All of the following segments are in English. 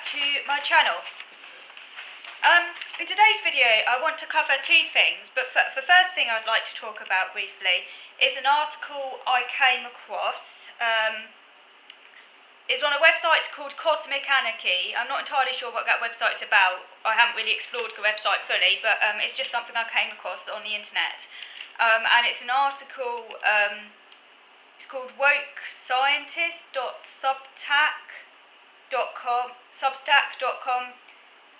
to my channel. In today's video I want to cover two things, but the first thing I'd like to talk about briefly is an article I came across. It's on a website called Cosmic Anarchy. I'm not entirely sure what that website's about. I haven't really explored the website fully, but it's just something I came across on the internet. And it's an article, it's called wokescientist.substack.com.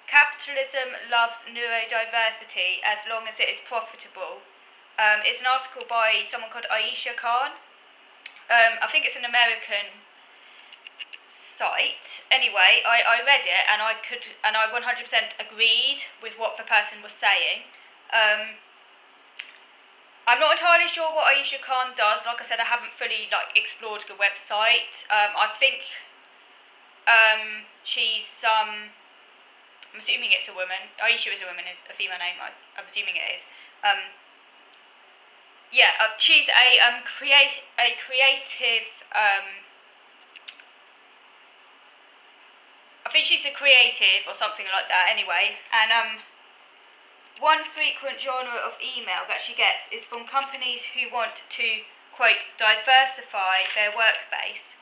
Capitalism loves neurodiversity as long as it is profitable. It's an article by someone called Aisha Khan. I think it's an American site. Anyway, I read it and I 100% agreed with what the person was saying. I'm not entirely sure what Aisha Khan does. Like I said, I haven't fully explored the website. I think she's I'm assuming it's a woman. Aisha is a woman, is a female name. I'm assuming it is. She's a creative. I think she's a creative or something like that. Anyway, and one frequent genre of email that she gets is from companies who want to, quote, diversify their work base.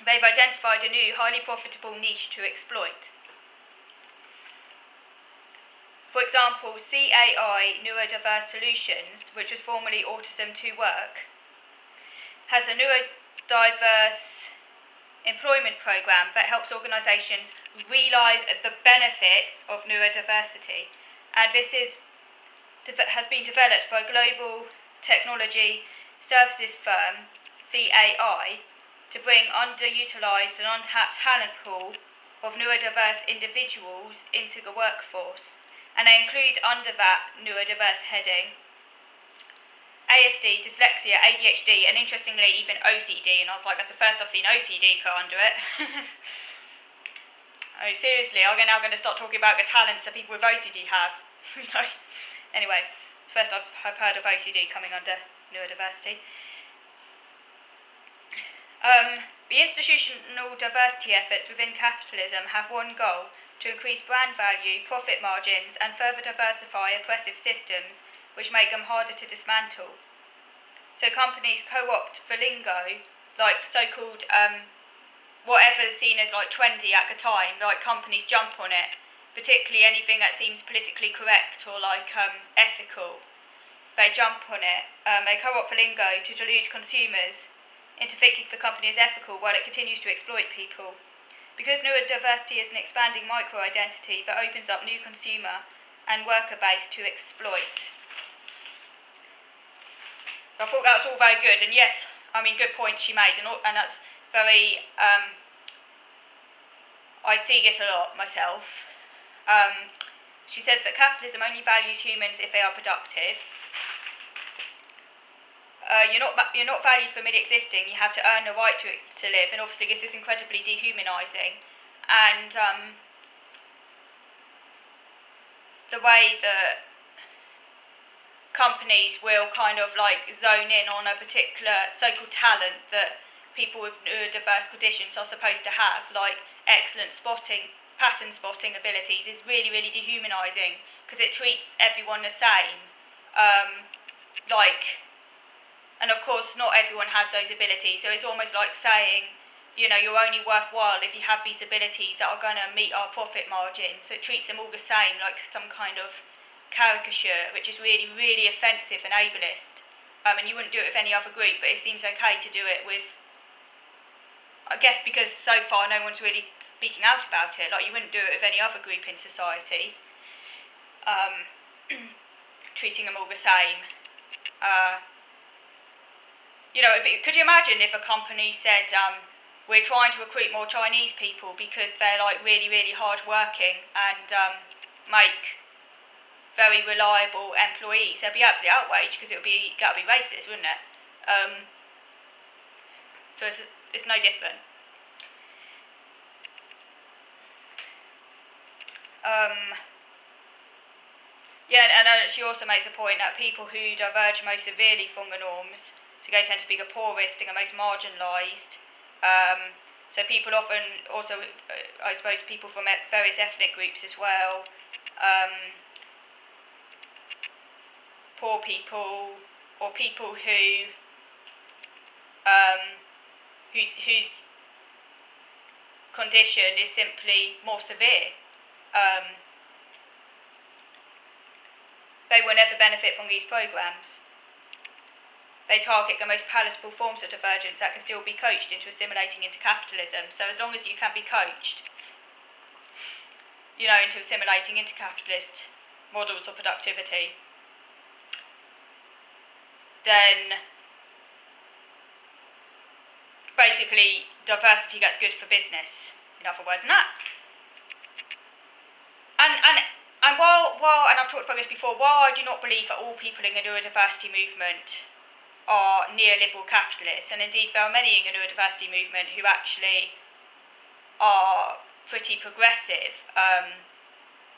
They've identified a new, highly profitable niche to exploit. For example, CAI Neurodiverse Solutions, which was formerly Autism to Work, has a neurodiverse employment program that helps organisations realise the benefits of neurodiversity. And this has been developed by global technology services firm CAI to bring underutilised and untapped talent pool of neurodiverse individuals into the workforce. And they include under that neurodiverse heading ASD, dyslexia, ADHD, and interestingly even OCD. And I was like, that's the first I've seen OCD put under it. I mean, seriously, I'm now going to start talking about the talents that people with OCD have. Anyway, it's the first I've heard of OCD coming under neurodiversity. The institutional diversity efforts within capitalism have one goal: to increase brand value, profit margins, and further diversify oppressive systems which make them harder to dismantle. So companies co-opt the lingo, like so-called whatever is seen as trendy at the time, companies jump on it, particularly anything that seems politically correct or ethical. They jump on it. They co-opt the lingo to delude consumers into thinking the company is ethical while it continues to exploit people. Because neurodiversity is an expanding micro-identity that opens up new consumer and worker base to exploit. I thought that was all very good, and yes, I mean, good points she made, and that's very, I see this a lot myself. She says that capitalism only values humans if they are productive. You're not valued for merely existing. You have to earn the right to live, and obviously this is incredibly dehumanising. And the way that companies will kind of zone in on a particular so-called talent that people with neurodiverse conditions are supposed to have, like excellent pattern spotting abilities, is really, really dehumanising because it treats everyone the same. And of course, not everyone has those abilities, so it's almost like saying, you're only worthwhile if you have these abilities that are going to meet our profit margins. So it treats them all the same, like some kind of caricature, which is really, really offensive and ableist. And you wouldn't do it with any other group, but it seems okay to do it with, I guess because so far no one's really speaking out about it. You wouldn't do it with any other group in society. Treating them all the same. Could you imagine if a company said, we're trying to recruit more Chinese people because they're really, really hard working and make very reliable employees? They'd be absolutely outraged because that'd be racist, wouldn't it? So it's no different. And she also makes a point that people who diverge most severely from the norms, so they tend to be the poorest and the most marginalised. So people often also, I suppose, people from various ethnic groups as well, poor people, or people whose condition is simply more severe. They will never benefit from these programs. They target the most palatable forms of divergence that can still be coached into assimilating into capitalism. So as long as you can be coached, into assimilating into capitalist models of productivity, then basically diversity gets good for business, in other words. And while and I've talked about this before, while I do not believe that all people in the neurodiversity movement are neoliberal capitalists, and indeed there are many in the neurodiversity movement who actually are pretty progressive,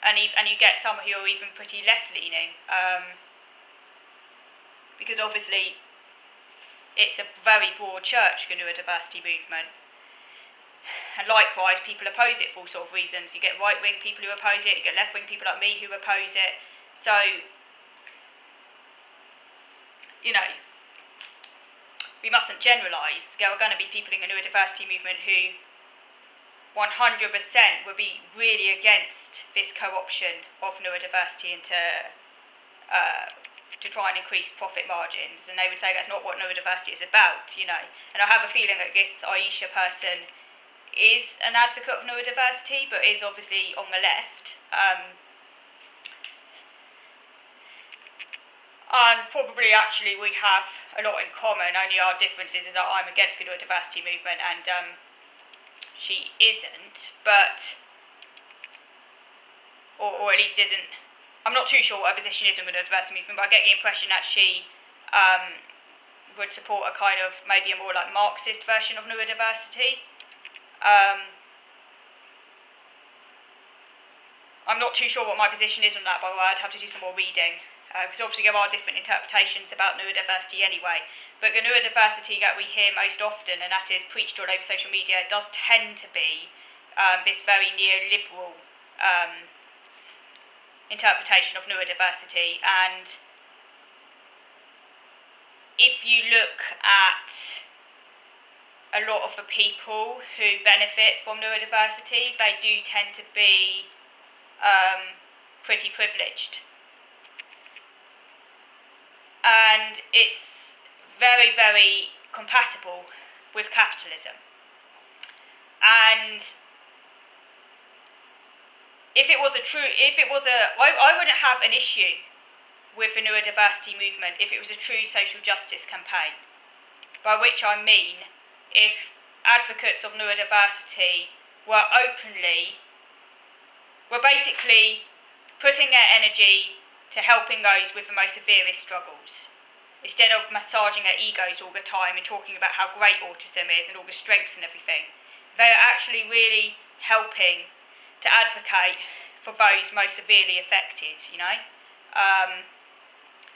and you get some who are even pretty left-leaning, because obviously it's a very broad church, the neurodiversity movement. And likewise, people oppose it for all sorts of reasons. You get right-wing people who oppose it, you get left-wing people like me who oppose it. So, we mustn't generalise. There are going to be people in the neurodiversity movement who 100% would be really against this co-option of neurodiversity into to try and increase profit margins, and they would say that's not what neurodiversity is about, And I have a feeling that this Aisha person is an advocate of neurodiversity, but is obviously on the left. And probably actually we have a lot in common, only our differences is that I'm against the neurodiversity movement and she isn't, but, or at least isn't. I'm not too sure what her position is on the neurodiversity movement, but I get the impression that she would support a kind of, maybe a more like Marxist version of neurodiversity. I'm not too sure what my position is on that, by the way. I'd have to do some more reading, because obviously there are different interpretations about neurodiversity anyway. But the neurodiversity that we hear most often, and that is preached all over social media, does tend to be this very neoliberal interpretation of neurodiversity. And if you look at a lot of the people who benefit from neurodiversity, they do tend to be pretty privileged. And it's very, very compatible with capitalism. And I wouldn't have an issue with the neurodiversity movement if it was a true social justice campaign, by which I mean if advocates of neurodiversity were basically putting their energy to helping those with the most severest struggles, instead of massaging their egos all the time and talking about how great autism is and all the strengths and everything. They're actually really helping to advocate for those most severely affected,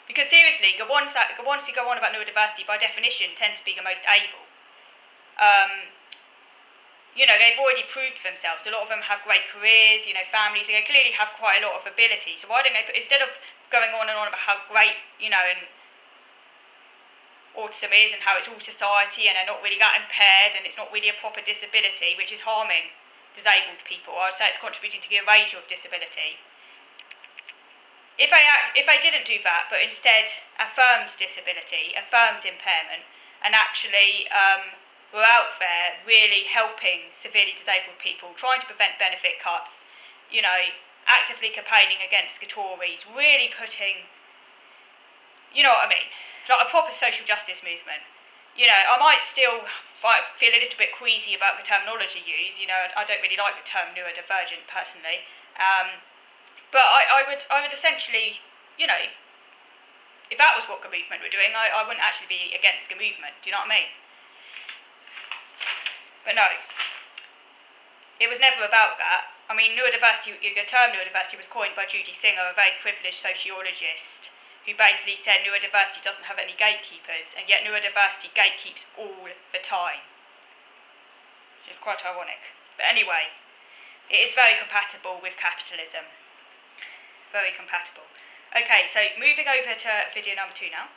because seriously, the ones who go on about neurodiversity by definition tend to be the most able. They've already proved themselves. A lot of them have great careers, families, they clearly have quite a lot of ability. So why don't they, instead of going on and on about how great, and autism is and how it's all society and they're not really that impaired and it's not really a proper disability, which is harming disabled people, I would say it's contributing to the erasure of disability. If they didn't do that, but instead affirmed disability, affirmed impairment, and actually were out there really helping severely disabled people, trying to prevent benefit cuts, actively campaigning against the Tories, really putting, like a proper social justice movement. I might still feel a little bit queasy about the terminology used. I don't really like the term neurodivergent personally, but I would essentially, if that was what the movement were doing, I wouldn't actually be against the movement. Do you know what I mean? But no, it was never about that. I mean, neurodiversity, the term neurodiversity was coined by Judy Singer, a very privileged sociologist, who basically said neurodiversity doesn't have any gatekeepers, and yet neurodiversity gatekeeps all the time. It's quite ironic. But anyway, it is very compatible with capitalism. Very compatible. Okay, so moving over to video number 2 now.